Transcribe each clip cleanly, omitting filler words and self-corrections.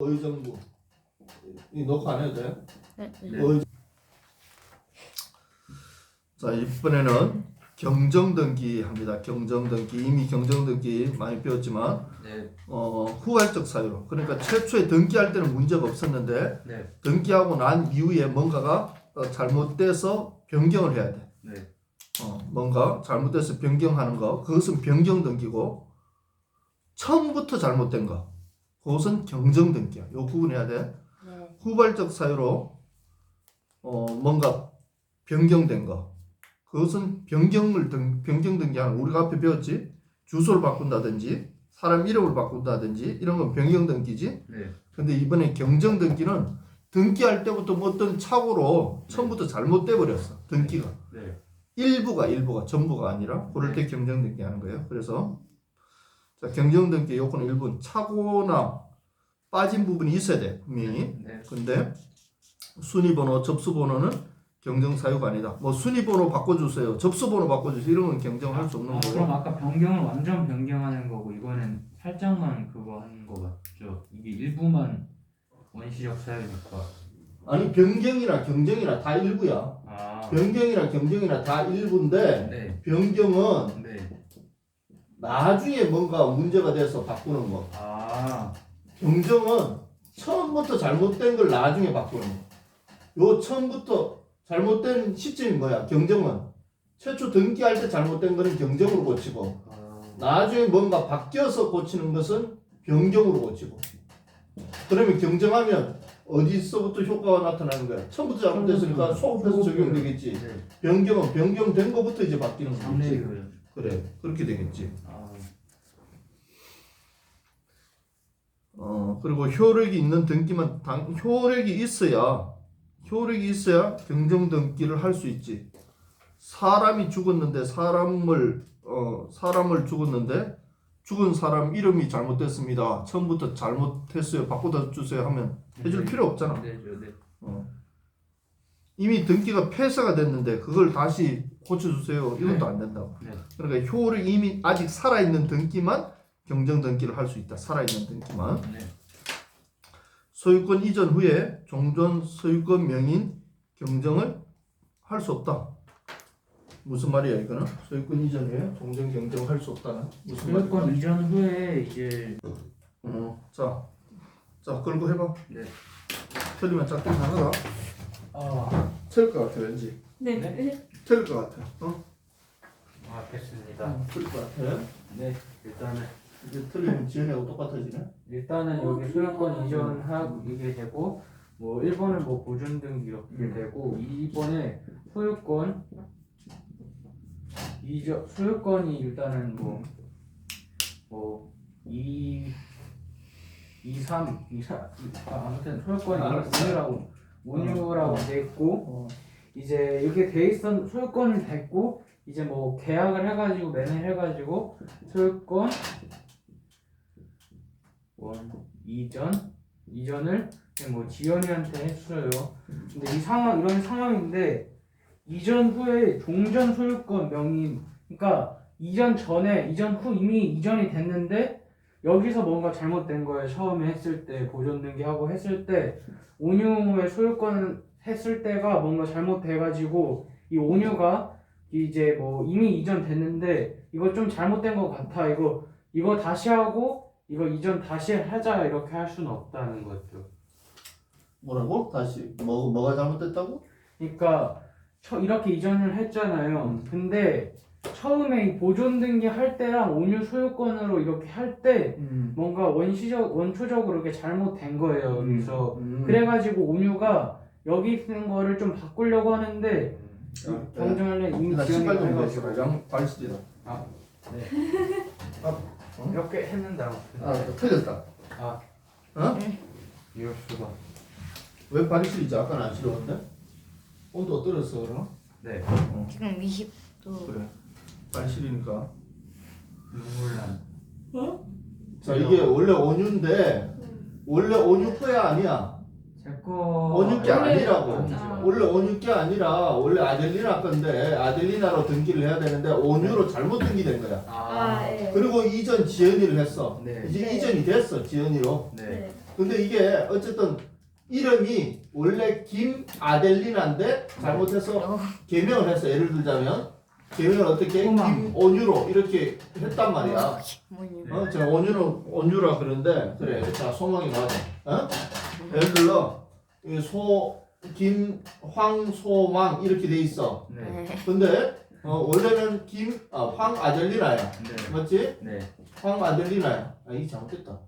의정부. 이 녹화 안 해도 돼? 네. 자, 이번에는 경정등기 합니다. 경정등기. 이미 경정등기 많이 배웠지만 후발적 사유로, 그러니까 최초에 등기할 때는 문제가 없었는데 등기하고 난 이후에 뭔가가 잘못돼서 변경을 해야 돼. 뭔가 잘못돼서 변경하는 거, 그것은 변경등기고, 처음부터 잘못된 거, 그것은 경정등기야. 요 구분해야 돼. 후발적 사유로 뭔가 변경된 거, 그것은 변경등기하는, 우리가 앞에 배웠지. 주소를 바꾼다든지 사람 이름을 바꾼다든지 이런 건 변경등기지. 근데 이번에 경정등기는 등기할 때부터 뭐 어떤 착오로 처음부터 잘못돼 버렸어. 등기가 일부가 전부가 아니라, 그럴 때 경정등기 하는 거예요. 그래서 자, 경정등기 요건 일부 착오나 빠진 부분이 있어야 돼, 분명히. 근데 순위번호, 접수번호는 경정사유가 아니다. 뭐 순위번호 바꿔주세요, 접수번호 바꿔주세요, 이런 건 경정할 수 없는 거고. 그럼 아까 변경을 완전 변경하는 거고, 이거는 살짝만 그거 하는 거 맞죠? 이게 일부만 원시적 사유니까. 아니, 변경이나 경정이나 다 일부야. 변경이나 경정이나 다 일부인데 변경은 나중에 뭔가 문제가 돼서 바꾸는 거. 경정은 처음부터 잘못된 걸 나중에 바꾸는 거. 요 처음부터 잘못된 시점이 뭐야? 경정은 최초 등기할 때 잘못된 거는 경정으로 고치고, 나중에 뭔가 바뀌어서 고치는 것은 변경으로 고치고. 그러면 경정하면 어디서부터 효과가 나타나는 거야? 처음부터 잘못됐으니까 소급해서 적용되겠지. 변경은 변경된 거부터 이제 바뀌는 거지. 그래, 그렇게 되겠지. 그리고 효력이 있는 등기만, 효력이 있어야 경정등기를 할 수 있지. 사람이 죽었는데 사람을 죽었는데 죽은 사람 이름이 잘못됐습니다, 처음부터 잘못했어요, 바꿔다 주세요 하면 해줄 필요 없잖아. 이미 등기가 폐쇄가 됐는데 그걸 다시 고쳐주세요, 이것도 안 된다고. 그러니까 효력이 이미 아직 살아있는 등기만 경정등기를 할 수 있다. 살아있는 등기만. 소유권 이전 후에 종전 소유권 명인 경정을 할 수 없다. 무슨 말이야 이거는? 소유권 이전 후에 종전 경정을 할 수 없다는 무슨 말이야? 소유권 이전 후에 이제 자 걸고 해봐. 틀리면 짝꿍 하나다. 틀릴 것 같아 왠지. 틀릴 것 같아. 됐습니다. 틀릴 것 같아. 일단은 이제 틀리면 지연이하고 똑같아지네. 여기 소유권 이전하게 되고, 뭐 1번은 뭐 보존 등기 이렇게 되고, 2번에 소유권이 일단은 아무튼 소유권이 온유라고 돼 있고, 이제 이렇게 돼 있던 소유권이 됐고, 이제 뭐 계약을 해가지고 매매를 해가지고 소유권 이전을 뭐 지연이한테 했어요. 근데 이런 상황인데, 이전 후에 종전 소유권 명인, 그러니까 이전 후 이미 이전이 됐는데 여기서 뭔가 잘못된 거예요. 처음에 했을 때 보존 등기하고 했을 때 온유의 소유권 했을 때가 뭔가 잘못돼가지고, 이 온유가 이제 뭐 이미 이전 됐는데 이거 좀 잘못된 것 같아, 이거 다시 하고 이거 이전 다시 하자, 이렇게 할 수는 없다는 거죠. 뭐라고? 다시 뭐가 잘못됐다고? 그러니까 이렇게 이전을 했잖아요. 근데 처음에 이 보존 등기 할 때랑 온유 소유권으로 이렇게 할 때 뭔가 원초적으로 이렇게 잘못된 거예요. 여기서 그래가지고 온유가 여기 있는 거를 좀 바꾸려고 하는데, 경정을 이미 지연이 해가지고 발시리다. 이렇게 했는데 틀렸다. 이럴 수가. 왜 발시리지? 아까는 안 싫었는데? 온도가 떨어졌어 그럼? 지금 20도. 그래, 발시리니까. 눈물난. 자, 이게 원래 온유인데 원래 온유 거야 아니야? 제 온유께 아니라고. 원래 온유께 아니라 원래 아델리나 건데 아델리나로 등기를 해야 되는데 온유로 잘못 등기된 거야. 네. 그리고 이전 지연이를 했어. 네. 이제 네. 이전이 됐어 지연이로. 네. 근데 이게 어쨌든 이름이 원래 김아델리나인데 잘못해서 개명을 했어. 예를 들자면 개명을 어떻게 김온유로 이렇게 했단 말이야. 뭐냐? 제가 온유라 그러는데 그래. 자 소망이 나와. 예를 들어 황소망 이렇게 돼 있어. 네. 근데 원래는 황아델리나야. 네. 맞지? 네. 황아델리나야. 이게 잘못됐다.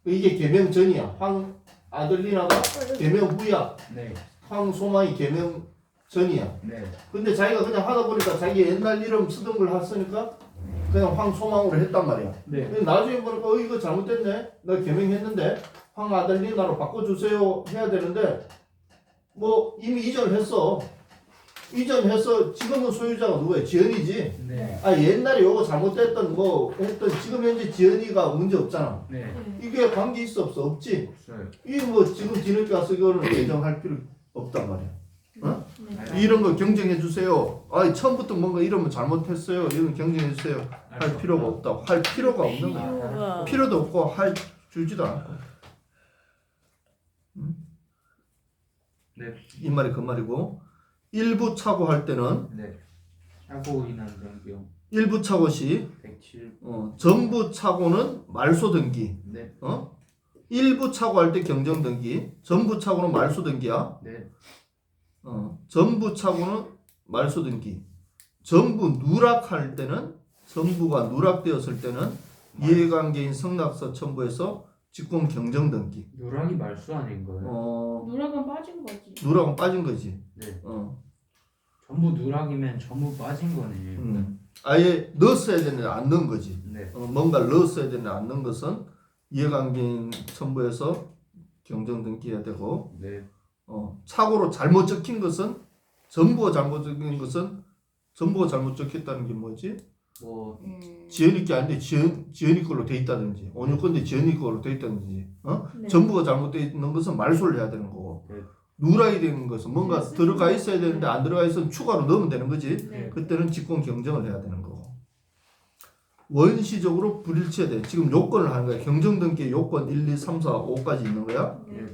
이게 개명 전이야. 황아델리나가 개명 후야. 네. 황소망이 개명 전이야. 네. 근데 자기가 그냥 하다 보니까 자기 옛날 이름 쓰던 걸 했으니까 그냥 황소망으로 했단 말이야. 네. 근데 나중에 보니까 이거 잘못됐네. 나 개명했는데 황아델리나로 바꿔주세요 해야 되는데 뭐 이미 이전을 했어. 이전해서 지금은 소유자가 누구야? 지연이지. 네. 옛날에 요거 잘못됐던 뭐 했던 지금 현재 지연이가 문제 없잖아. 네. 이게 관계 있어 없어? 없지. 없어요. 이게 뭐 지금 뒤늦게 와서 이거는 개정할 필요 없단 말이야. 이런 거 경쟁해 주세요. 처음부터 뭔가 이러면 잘못했어요. 이런 경쟁해 주세요. 할 필요가 없다고. 할 필요가 없는 거야. 필요도 없고 할 줄지도 않고. 네. 이 말이 그 말이고. 일부 차고할 때는 네. 차고 인한 변경 일부 차고 시 107. 전부 차고는 말소 등기. 네. 일부 차고할 때 경정 등기. 전부 차고는 말소 등기야. 네. 전부 차고는 말소 등기. 전부 누락할 때는 전부가 누락되었을 때는 이해관계인 성납서 첨부해서 직권 경정 등기. 누락이 말소 아닌 거예요? 누락은 빠진 거지. 누락은 빠진 거지. 네. 전부 누락이면 전부 빠진 거네. 아예 넣었어야 되는데 안 넣은 거지. 네. 뭔가를 넣었어야 되는데 안 넣은 것은 이해관계인 첨부해서 경정 등기해야 되고. 네. 착오로 잘못 적힌 것은 전부가 잘못 적힌 것은 전부가 잘못 적혔다는 게 뭐지? 뭐 지연이 게 아닌데 지연이 걸로 돼 있다든지 온유 건데 지연이 걸로 돼 있다든지 네. 전부가 잘못돼 있는 것은 말소를 해야 되는 거고 네. 누락이 되는 것은 뭔가 들어가 있어야 되는데 안 들어가 있으면 추가로 넣으면 되는 거지. 네. 그때는 직권 경정을 해야 되는 거고. 원시적으로 불일치해야 돼. 지금 요건을 하는 거야. 경정 등기의 요건 1, 2, 3, 4, 5까지 있는 거야. 네.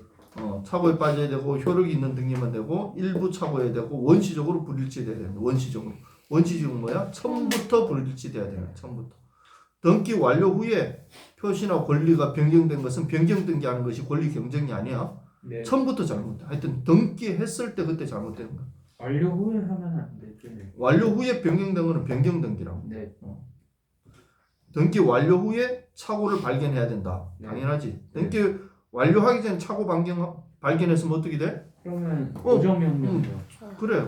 차고에 빠져야 되고 효력이 있는 등기만 되고 일부 차고해야 되고 원시적으로 불일치돼야 됩니다. 원시적으로. 원시적은 뭐야? 처음부터 불일치돼야 되는 거야. 처음부터. 등기 완료 후에 표시나 권리가 변경된 것은 변경 등기하는 것이 권리 경정이 아니야. 네. 처음부터 잘못돼. 하여튼 등기했을 때 그때 잘못되는 거야. 완료 후에 하면 안 되죠. 완료 후에 변경된 거는 변경 등기라고. 네. 등기 완료 후에 착오를 발견해야 된다. 네. 당연하지. 등기 완료하기 전에 착오 발견했으면 어떻게 돼? 그러면 고정명령이요. 그래,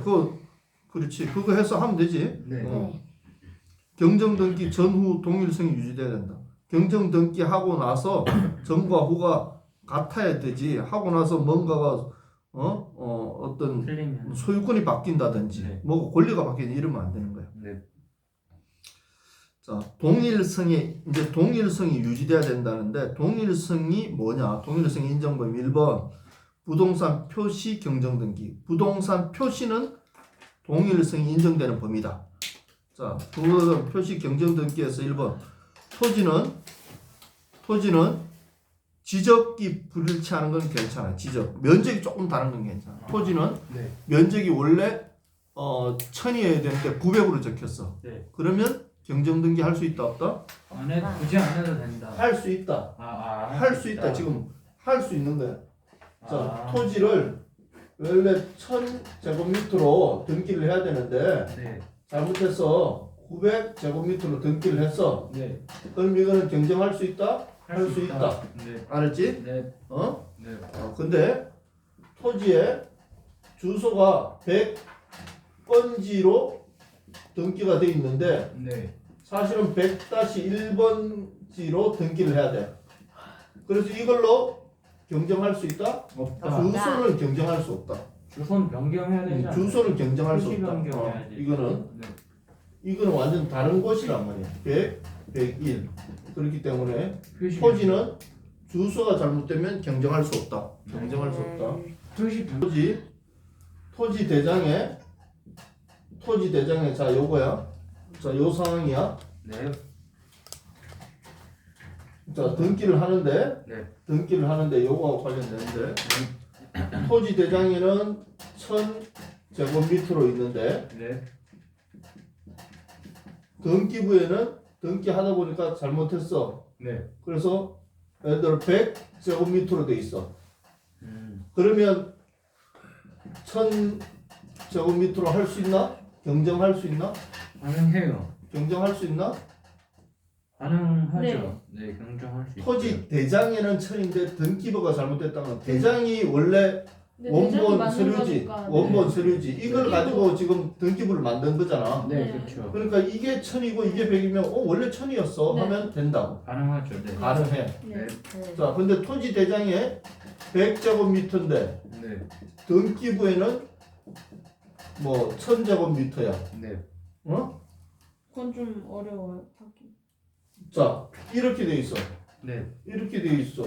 그렇지. 그거 해서 하면 되지. 네. 경정 등기 전후 동일성이 유지돼야 된다. 경정 등기 하고 나서 전과 후가 같아야 되지. 하고 나서 뭔가가 어떤 틀리면 소유권이 바뀐다든지 네. 뭐 권리가 바뀌는 이러면 안 되는 거야. 네. 자, 동일성이 유지돼야 된다는데 동일성이 뭐냐? 동일성의 인정범위 1번 부동산 표시 경정 등기. 부동산 표시는 동일성이 인정되는 범위다. 자, 부동산 표시 경정 등기에서 1번 토지는 지적이 불일치하는 건 괜찮아. 지적 면적이 조금 다른 건 괜찮아. 토지는 네. 면적이 원래 1000이어야 되는데 900으로 적혔어. 네. 그러면 경정 등기 할 수 있다 없다? 굳이 안 해도 된다. 할 수 있다. 할 수 있다. 지금 할 수 있는 거야. 자, 토지를 원래 1000제곱미터로 등기를 해야 되는데 네. 잘못해서 900제곱미터로 등기를 했어. 네. 그럼 이거는 경정할 수 있다? 할 수 있다. 네. 알았지? 네. 네. 근데 토지에 주소가 100번지로 등기가 돼 있는데 네. 사실은 100-1번지로 등기를 해야 돼. 그래서 이걸로 경정할 수 있다? 없다. 주소는 경정할 수 없다. 주소는 변경해야 되지 않나요? 주소는 경정할 수 표시 없다. 변경해야지. 이거는 네. 완전 다른 곳이란 말이야. 100, 101. 그렇기 때문에 표시 토지는 주소가 잘못되면 경정할 수 없다. 경정할 수 없다. 토지 대장에 자 요거야. 자 요 상황이야. 네. 자 등기를 하는데 네. 등기를 하는데 요거하고 관련되는데 토지 대장에는 1000제곱미터로 있는데 네. 등기부에는 등기하다 보니까 잘못했어. 네. 그래서 예를 들어 100제곱미터로 돼 있어. 그러면 1000제곱미터로 할 수 있나? 경정할 수 있나? 가능해요. 경정할 수 있나? 가능하죠. 네. 네, 경정할 수 있어요. 토지 대장에는 1000인데 등기부가 잘못됐다면 대장이 원래 근데 대장이 원본 맞는 서류지, 거니까. 원본 서류지. 이걸 등기부. 가지고 지금 등기부를 만든 거잖아. 네, 네. 그렇죠. 그러니까 이게 1000이고 이게 100이면 원래 1000이었어 네. 하면 된다고. 가능하죠. 네. 가능해. 네. 네. 자, 근데 토지 대장에 100제곱미터인데 네. 등기부에는 뭐 1000제곱미터야. 네. 어? 그건 좀 어려워요. 하기. 자, 이렇게 돼 있어. 네. 이렇게 돼 있어.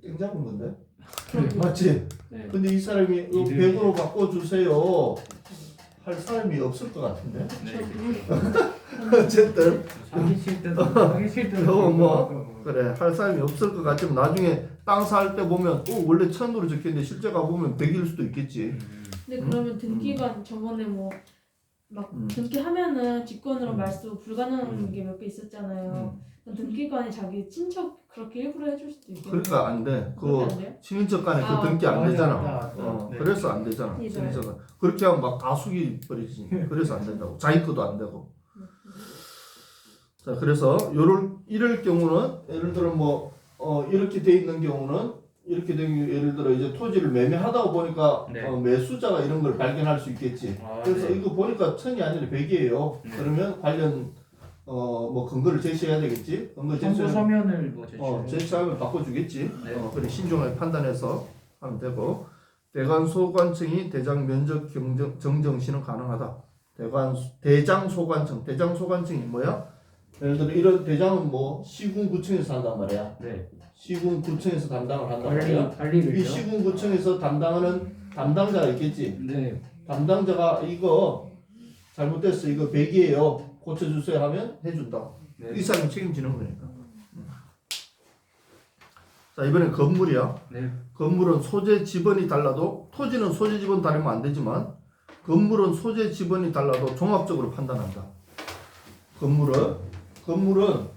땡 잡은 건데? 네. 맞지? 네. 근데 이 사람이 이름이- 100으로 바꿔주세요 할 사람이 없을 것 같은데? 네. 어쨌든 사기 칠 때도 저거 뭐 그래 할 사람이 없을 것 같지만 나중에 땅 살 때 보면 원래 1000으로 적혀있는데 실제 가보면 100일 수도 있겠지. 근데 그러면 등기가 저번에 뭐 막 등기하면은 직권으로 말소 불가능한 게 몇 개 있었잖아요. 그럼 등기관이 자기 친척 그렇게 일부러 해줄 수도 있겠네요. 그러니까 안 돼. 그렇게 그 안 돼요? 친인척 간에 아, 그 등기 안 맞아, 되잖아. 맞아, 맞아. 네. 그래서 안 되잖아. 이거요. 친인척 간. 그렇게 하면 막 다 숙이 버리지. 그래서 안 된다고. 자기 것도 안 되고. 자, 그래서 이럴 경우는 예를 들어 뭐 이렇게 돼 있는 경우는 이렇게 된 경우 예를 들어 이제 토지를 매매하다 보니까 네. 매수자가 이런 걸 발견할 수 있겠지. 아, 그래서 네. 이거 보니까 1000이 아니라 100이에요. 네. 그러면 관련 뭐 근거를 제시해야 되겠지. 근거 정보 제시하면 서면을 뭐 제출해. 제시하면 바꿔주겠지. 네. 그래 신중하게 판단해서 하면 되고 대관 소관청이 대장 면적 정정 시는 가능하다. 대장 소관청이 뭐야? 예를 들어 이런 대장은 뭐 시군구청에서 한단 말이야. 네. 시군구청에서 담당을 한단 말이야. 관리를 이 시군구청에서 담당하는 담당자가 있겠지. 네. 담당자가 이거 잘못됐어. 이거 100이에요. 고쳐주세요 하면 해준다. 네. 이 사람이 책임지는 거니까. 자 이번엔 건물이야. 네. 건물은 소재 지번이 달라도 토지는 소재 지번 다르면 안 되지만 건물은 소재 지번이 달라도 종합적으로 판단한다. 건물은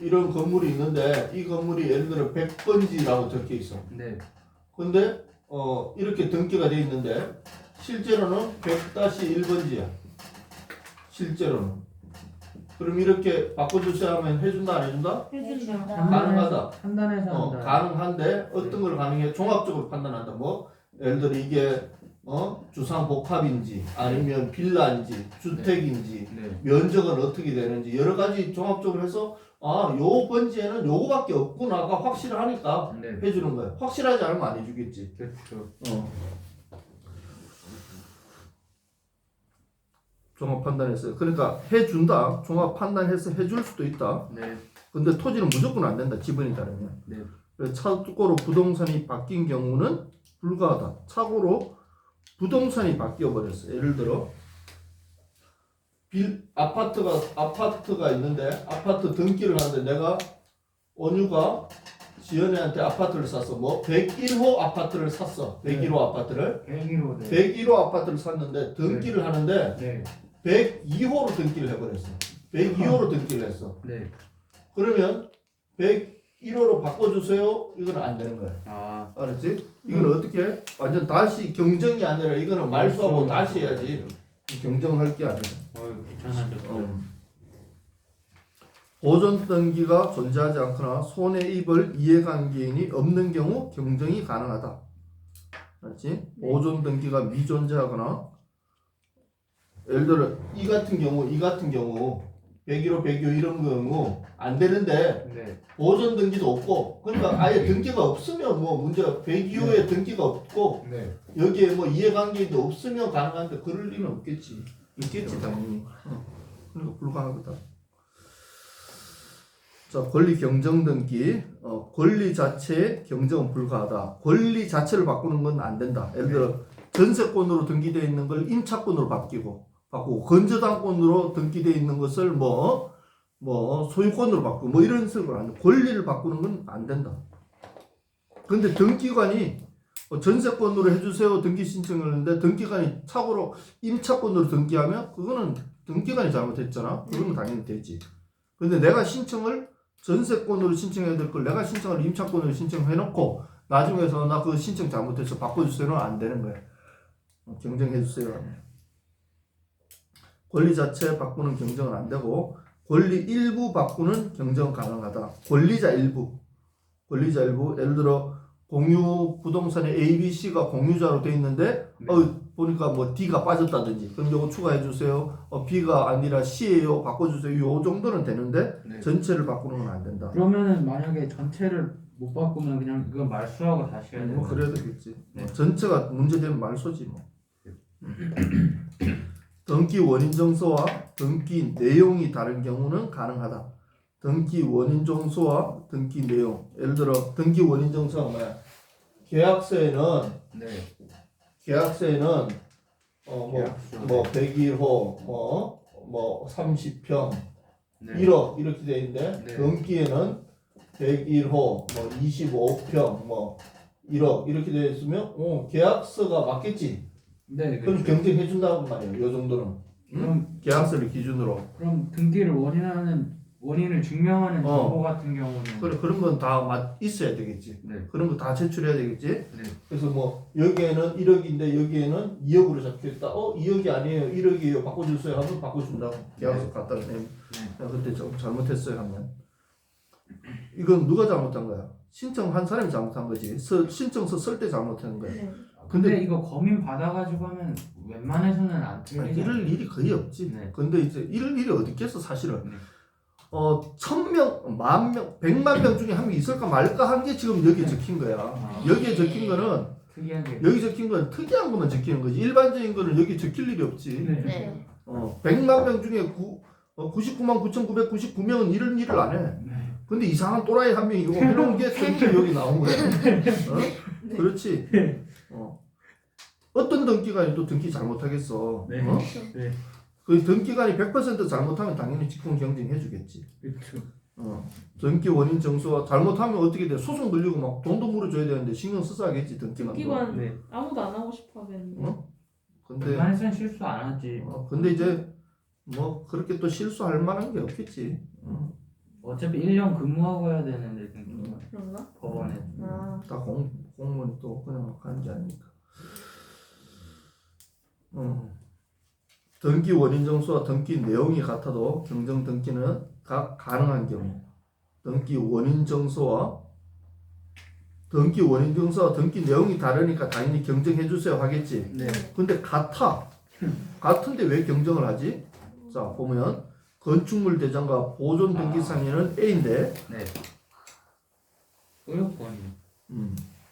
이런 건물이 있는데 이 건물이 예를 들어 100번지라고 적혀 있어. 네. 근데 이렇게 등기가 돼 있는데 실제로는 100-1번지야. 실제로는. 그럼 이렇게 바꿔주세요 하면 해준다 안 해준다? 해준다. 가능하다. 판단해서 한다. 가능한데 어떤 걸 가능해? 종합적으로 판단한다. 뭐 예를 들어 이게 주상복합인지 아니면 빌라인지 주택인지 네. 면적은 어떻게 되는지 여러 가지 종합적으로 해서 요 번지에는 요거밖에 없구나가 확실하니까 네. 해주는 거야. 확실하지 않으면 안 해주겠지. 그렇죠. 종합 판단했어요. 그러니까 해준다. 종합 판단해서 해줄 수도 있다. 네. 근데 토지는 무조건 안 된다. 지번이 다르면. 네. 착오로 부동산이 바뀐 경우는 불가하다. 착오로 부동산이 바뀌어 버렸어. 예를 들어 아파트가 있는데 아파트 등기를 하는데 내가 원유가 지연이한테 아파트를 샀어. 뭐 101호 아파트를 샀어. 101호 아파트를 101호. 네. 101호 아파트를 샀는데 등기를 하는데 네. 102호로 등기를 해버렸어. 102호로 등기를 했어. 네. 그러면 101호로 바꿔주세요. 이건 안 되는 거야. 아. 알았지? 이건 어떻게 해? 완전 다시 경정이 아니라 이거는 말소하고 다시 해야지. 경정할 게 아니야. 귀찮아졌어. 보존 등기가 존재하지 않거나 손해 입을 이해관계인이 없는 경우 경정이 가능하다. 알았지? 보존 등기가 미존재하거나 예를 들어 이 같은 경우 101호 102호 이런 경우 안 되는데 네. 보존 등기도 없고 그러니까 아예 등기가 없으면 뭐 문제가 102호에 등기가 없고 네. 여기에 뭐 이해관계도 없으면 가능한데 그럴 리는 없겠지. 있겠지 당연히. 그러니까 불가하거든. 자, 권리 경정 등기. 권리 자체의 경정은 불가하다. 권리 자체를 바꾸는 건 안 된다. 예를 들어 전세권으로 등기되어 있는 걸 임차권으로 바꾸고 건저당권으로 등기되어 있는 것을 뭐 소유권으로 바꾸고 뭐 이런 식으로 안 돼. 권리를 바꾸는 건 안 된다. 근데 등기관이 전세권으로 해주세요 등기 신청을 했는데 등기관이 착오로 임차권으로 등기하면 그거는 등기관이 잘못했잖아. 그러면 당연히 되지. 근데 내가 신청을 전세권으로 신청해야 될 걸 내가 신청을 임차권으로 신청해놓고 나중에서 나 그 신청 잘못해서 바꿔주세요는 안 되는 거야. 경정해주세요. 권리 자체 바꾸는 경정은 안 되고 권리 일부 바꾸는 경정 가능하다. 권리자 일부 예를 들어 공유 부동산에 A, B, C가 공유자로 돼 있는데 보니까 뭐 D가 빠졌다든지 그럼 요거 추가해 주세요. B가 아니라 C예요. 바꿔주세요. 요 정도는 되는데 네. 전체를 바꾸는 건 안 된다. 그러면은 만약에 전체를 못 바꾸면 그냥 이건 말소하고 다시 해야 뭐 되는 그래야 되겠지. 네. 전체가 문제되면 말소지 뭐. 등기 원인 정서와 등기 내용이 다른 경우는 가능하다. 등기 원인 정서와 등기 내용. 예를 들어 등기 원인 정서가 뭐야? 계약서에는 네. 뭐 101호 뭐 30평 네. 1억 이렇게 돼 있는데 네. 등기에는 101호 뭐 25평 뭐 1억 이렇게 되어 있으면 계약서가 맞겠지. 네. 그럼 그렇죠. 경쟁해 준다고 말이에요. 요 정도는. 그럼 계약서를 기준으로. 그럼 등기를 원인을 증명하는 정보 같은 경우는 그런 건 다 있어야 되겠지. 네. 그런 거 다 제출해야 되겠지. 네. 그래서 뭐 여기에는 1억인데 여기에는 2억으로 적혀있다. 2억이 아니에요. 1억이에요. 바꿔주세요 하면 바꿔준다고. 계약서 갖다 내면. 야, 그때 좀 잘못했어요 하면. 이건 누가 잘못한 거야? 신청한 사람이 잘못한 거지. 신청서 쓸 때 잘못한 거야. 네. 근데 이거 검인 받아가지고 하면 웬만해서는 안 틀리죠. 이럴 일이 거의 없지. 네. 근데 이제 이럴 일이 어디 있겠어 사실은. 네. 1000명, 10,000명, 100만 명 중에 한 명 있을까 말까 한 게 지금 여기에 적힌 거야. 여기에 적힌 거는 특이하게. 여기 적힌 건 특이한 것만 적히는 거지. 일반적인 거는 여기 적힐 일이 없지. 네. 네. 100만 명 중에 99만 9,999명은 이런 일을 안 해. 네. 근데 이상한 또라이 한 명이 이거 해놓은 게 전체 여기 나온 거야. 네. 그렇지. 어떤 등기관이 또 등기 잘못하겠어. 네. 네. 그 등기관이 100% 잘못하면 당연히 직권 경쟁해 주겠지. 그렇죠. 등기 원인 정수와 잘못하면 어떻게 돼? 소송 들리고 막 돈도 물어줘야 되는데 신경 써야겠지 등기관도. 등기관 네. 아무도 안 하고 싶어 하겠는데. 근데 웬만해서는 실수 안 하지. 근데 이제 뭐 그렇게 또 실수할 만한 게 없겠지. 어차피 1년 근무하고 해야 되는데 등기관 그런가? 법원에. 아. 다 공무원이 또 그냥 하는 게 아니니까. 등기 원인 정수와 등기 내용이 같아도 경정 등기는 가능한 경우. 등기 원인 정수와 등기 내용이 다르니까 당연히 경정해 주세요 하겠지. 네. 근데 같은데 왜 경정을 하지? 자 보면 건축물 대장과 보존 등기상에는 A인데 네. 소유권이.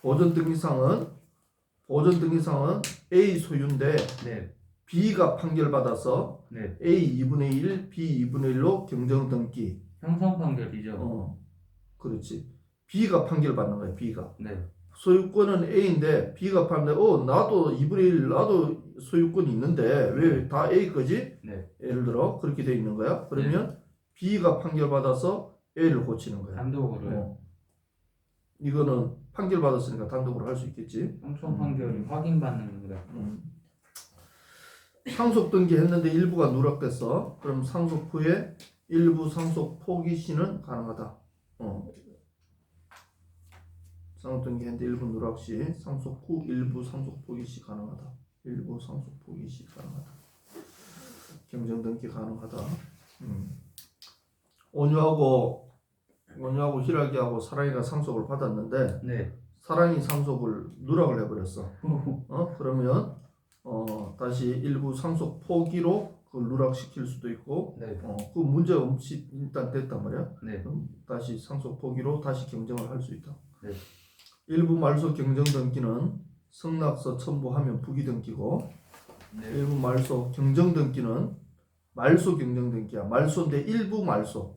보존 등기상은 A 소유인데 네. B가 판결받아서 네. A 2분의 1, B 2분의 1로 경정 등기. 형성 판결이죠. 그렇지. B가 판결받는 거야. B가. 네. 소유권은 A인데 B가 판결. 나도 2분의 1 나도 소유권이 있는데 왜 다 A 거지? 네. 예를 들어 그렇게 돼 있는 거야. 그러면 B가 판결받아서 A를 고치는 거야. 단독으로요. 이거는 판결받았으니까 단독으로 할 수 있겠지. 형성 판결이 확인받는 거다. 상속 등기했는데 일부가 누락됐어. 그럼 상속 후에 일부 상속 포기 시는 가능하다. 상속 등기했는데 일부 누락 시 상속 후 일부 상속 포기 시 가능하다. 일부 상속 포기 시 가능하다. 경정 등기 가능하다. 온유하고 희락이하고 사랑이가 상속을 받았는데 네. 사랑이 상속을 누락을 해버렸어. 그러면 다시 일부 상속 포기로 그걸 누락시킬 수도 있고, 네. 그 문제가 없이 일단 됐단 말이야. 네. 그럼 다시 상속 포기로 다시 경정을 할 수 있다. 네. 일부 말소 경정 등기는 승낙서 첨부하면 부기 등기고, 네. 일부 말소 경정 등기는 말소 경정 등기야. 말소인데 일부 말소.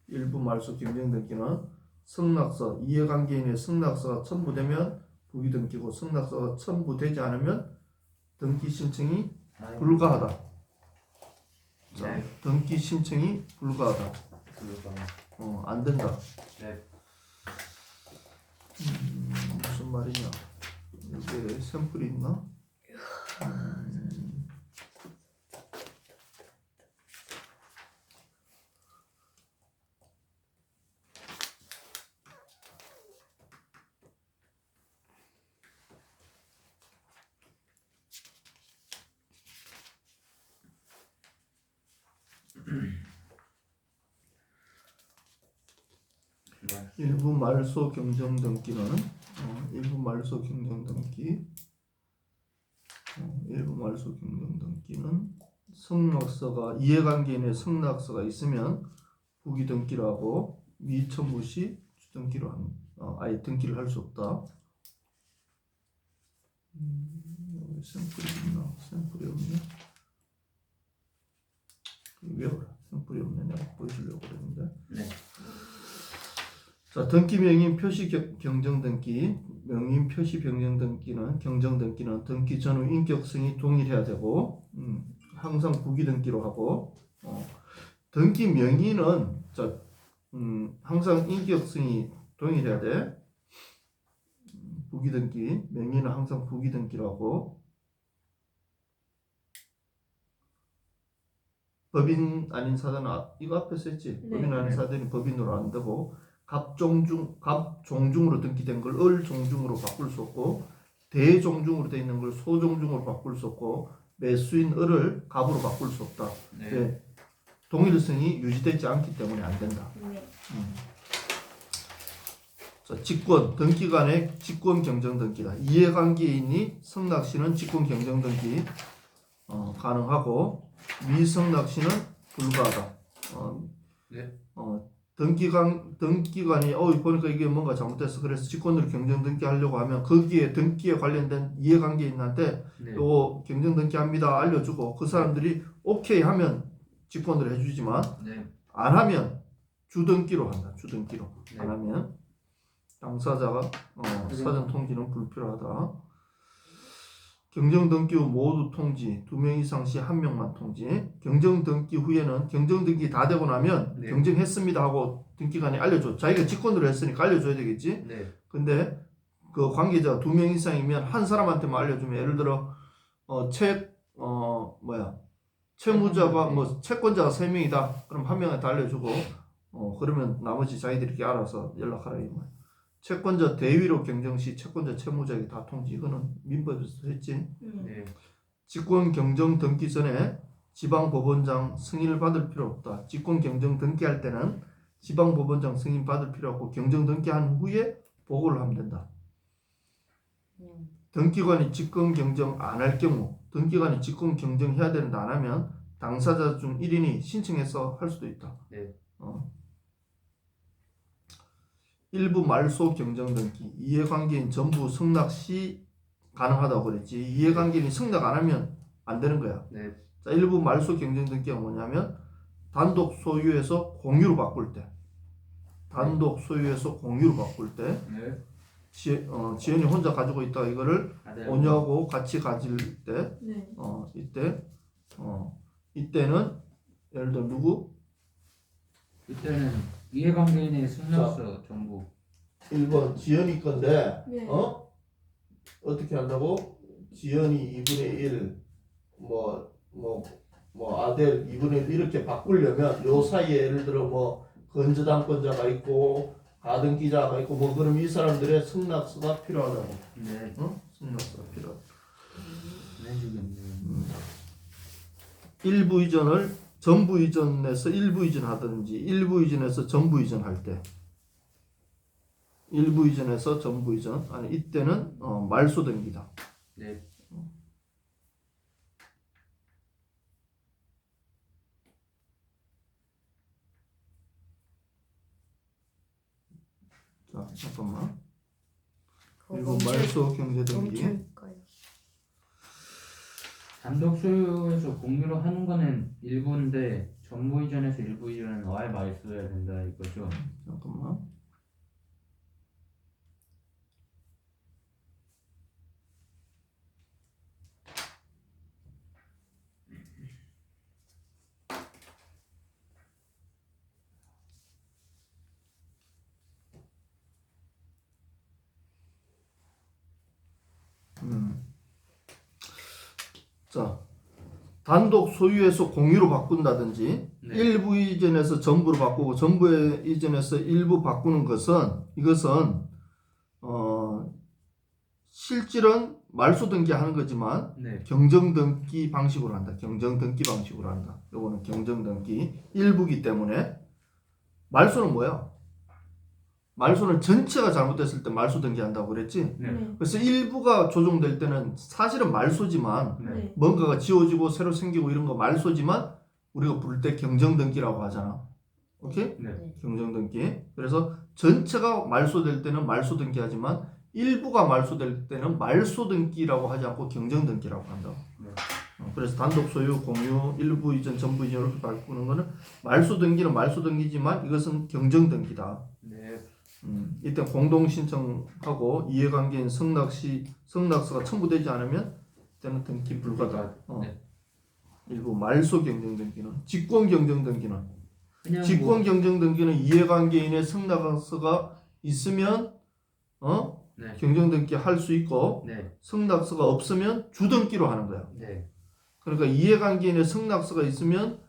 일부 말소 경정 등기는 승낙서 이해관계인의 승낙서가 첨부되면 부기 등기고 승낙서가 첨부되지 않으면 등기 신청이 불가하다. 자, 네. 등기 신청이 불가하다. 안 된다. 네. 무슨 말이냐? 이게 샘플이 있나? 일부 말소 경정 등기는 일부 말소 경정 등기 일부 말소 경정 등기는 승낙서가 이해관계인의 승낙서가 있으면 부기 등기를 하고 미첨부 시 주등기로 아예 등기를 할 수 없다. 여기 샘플이 있나? 샘플이 없네. 외워라. 샘플이 없네. 내가 보여주려고 그랬는데. 네. 자, 등기 명인 표시 경정 등기, 명인 표시 변경 등기는 경정 등기는 등기 전후 인격성이 동일해야 되고, 항상 부기 등기로 하고, 등기 명인은 항상 인격성이 동일해야 돼. 부기 등기, 명인은 항상 부기 등기로 하고, 법인 아닌 사단은 이거 앞에서 했지. 네. 법인 아닌 사단이 법인으로 안 되고. 갑종중으로 등기된 걸 을종중으로 바꿀 수 없고 대종중으로 되어 있는 걸 소종중으로 바꿀 수 없고 매수인 을을 갑으로 바꿀 수 없다. 네. 동일성이 유지되지 않기 때문에 안 된다. 네. 자, 직권 등기간의 직권 경정 등기다. 이해관계인이 승낙 시는 직권 경정 등기 가능하고 미승낙 시는 불가하다. 네. 등기관이 보니까 이게 뭔가 잘못됐어. 그래서 직권으로 경정 등기 하려고 하면 거기에 등기에 관련된 이해관계인한테 네. 요 경정 등기 합니다 알려주고 그 사람들이 오케이 하면 직권으로 해주지만 네. 안 하면 주등기로 한다. 주등기로. 네. 안 하면 당사자가 사전 통지는 불필요하다. 경정 등기 후 모두 통지 2명 이상 시 1명만 통지. 경정 등기 후에는 경정 등기 다 되고 나면 네. 경정했습니다 하고 등기관이 알려줘. 자기가 직권으로 했으니까 알려줘야 되겠지. 네. 근데 그 관계자가 2명 이상이면 한 사람한테만 알려주면 예를 들어 채무자가 채권자가 3명이다. 그럼 한 명한테 알려주고 그러면 나머지 자기들이 알아서 연락하라 이 말. 채권자 대위로 경정 시 채권자 채무자에게 다 통지. 이거는 민법에서 했지. 네. 직권 경정 등기 전에 지방법원장 승인을 받을 필요 없다. 직권 경정 등기할 때는 지방법원장 승인 받을 필요 없고 경정 등기한 후에 보고를 하면 된다. 등기관이 직권 경정 안 할 경우 등기관이 직권 경정해야 되는데 안 하면 당사자 중 1인이 신청해서 할 수도 있다. 네. 일부 말소 경정 등기 이해관계인 전부 승낙 시 가능하다고 그랬지. 이해관계인이 승낙 안 하면 안 되는 거야. 네. 자, 일부 말소 경정 등기가 뭐냐면 단독 소유에서 공유로 바꿀 때 단독 소유에서 공유로 바꿀 때 네. 지연이 혼자 가지고 있다가 이거를 아들. 오냐고 같이 가질 때 네. 이때는 예를 들어 누구? 이때는 이해관계인의 승낙서 전부 1번 지연이 건데 네. 어떻게 한다고? 지연이 2분의 1 아델 2분의 1 이렇게 바꾸려면 요 사이에 예를 들어 건저당권자가 있고 가등기자가 있고 그럼 이 사람들의 승낙서가 필요하다고. 네. 승낙서가 필요하다. 해주겠네요. 일부 이전을 전부 이전에서 일부 이전하든지 일부 이전에서 전부 이전할 때 일부 이전에서 전부 이전 아니 이때는 말소 등기다. 네. 자 잠깐만. 일부 말소 경제 등기. 단독 소유에서 공유로 하는 거는 일부인데 전부 이전에서 일부 이전은 어할 말소해야 된다 이거죠. 잠깐만. 자, 단독 소유에서 공유로 바꾼다든지 네. 일부 이전에서 전부로 바꾸고 전부 이전에서 일부 바꾸는 것은 이것은 실질은 말소 등기하는 거지만 네. 경정 등기 방식으로 한다. 경정 등기 방식으로 한다. 요거는 경정 등기 일부기 때문에 말소는 뭐야? 말소는 전체가 잘못됐을 때 말소 등기한다고 그랬지? 네. 그래서 일부가 조정될 때는 사실은 말소지만 네. 뭔가가 지워지고 새로 생기고 이런 거 말소지만 우리가 부를 때 경정등기라고 하잖아. 오케이? 네. 경정등기. 그래서 전체가 말소될 때는 말소등기하지만 일부가 말소될 때는 말소등기라고 하지 않고 경정등기라고 한다. 네. 그래서 단독 소유, 공유, 일부 이전, 전부 이전 이렇게 바꾸는 거는 말소등기는 말소등기지만 이것은 경정등기다. 네. 이때 공동 신청하고 이해관계인 성낙서가 첨부되지 않으면 때는 등기 불가다. 네. 일부 말소 경정 등기는 직권 경정 등기는 그냥 직권 경정 등기는 이해관계인의 성낙서가 있으면 네. 경정 등기 할 수 있고 네. 성낙서가 없으면 주등기로 하는 거야. 네. 그러니까 이해관계인의 성낙서가 있으면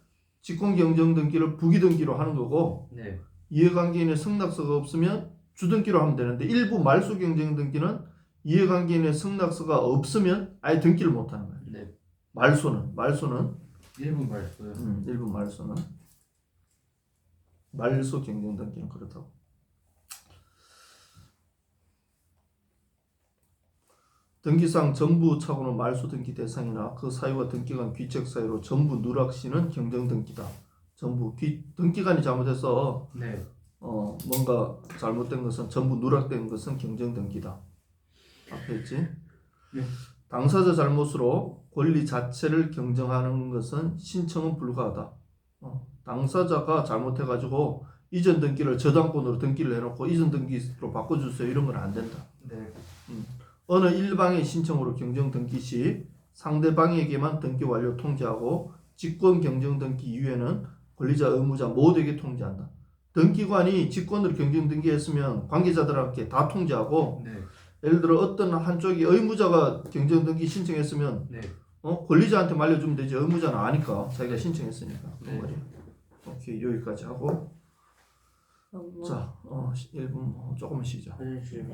직권 경정 등기를 부기등기로 하는 거고 네. 이해관계인의 성낙서가 없으면 주등기로 하면 되는데 일부 말소 경정 등기는 이해관계인의 성낙서가 없으면 아예 등기를 못 하는 거예요. 네. 말소는 일부 말소요. 일부 말소는 말소 경정 등기는 그렇다고. 등기상 전부 차고는 말소 등기 대상이나 그 사유와 등기간 귀책 사유로 전부 누락시는 경정 등기다. 전부 등기간이 잘못해서 네. 뭔가 잘못된 것은 전부 누락된 것은 경정 등기다. 앞에 있지? 네. 당사자 잘못으로 권리 자체를 경정하는 것은 신청은 불가하다. 당사자가 잘못해가지고 이전 등기를 저당권으로 등기를 해놓고 이전 등기로 바꿔주세요 이런 건 안 된다. 네. 어느 일방의 신청으로 경정 등기 시 상대방에게만 등기 완료 통지하고 직권 경정 등기 이후에는 권리자 의무자 모두에게 통지한다. 등기관이 직권으로 경정 등기했으면 관계자들한테 다 통지하고 네. 예를 들어 어떤 한쪽이 의무자가 경정 등기 신청했으면 네. 권리자한테 말려주면 되지 의무자는 아니까 자기가 신청했으니까. 네. 오케이 여기까지 하고 자 1분 조금 쉬자. 화장실.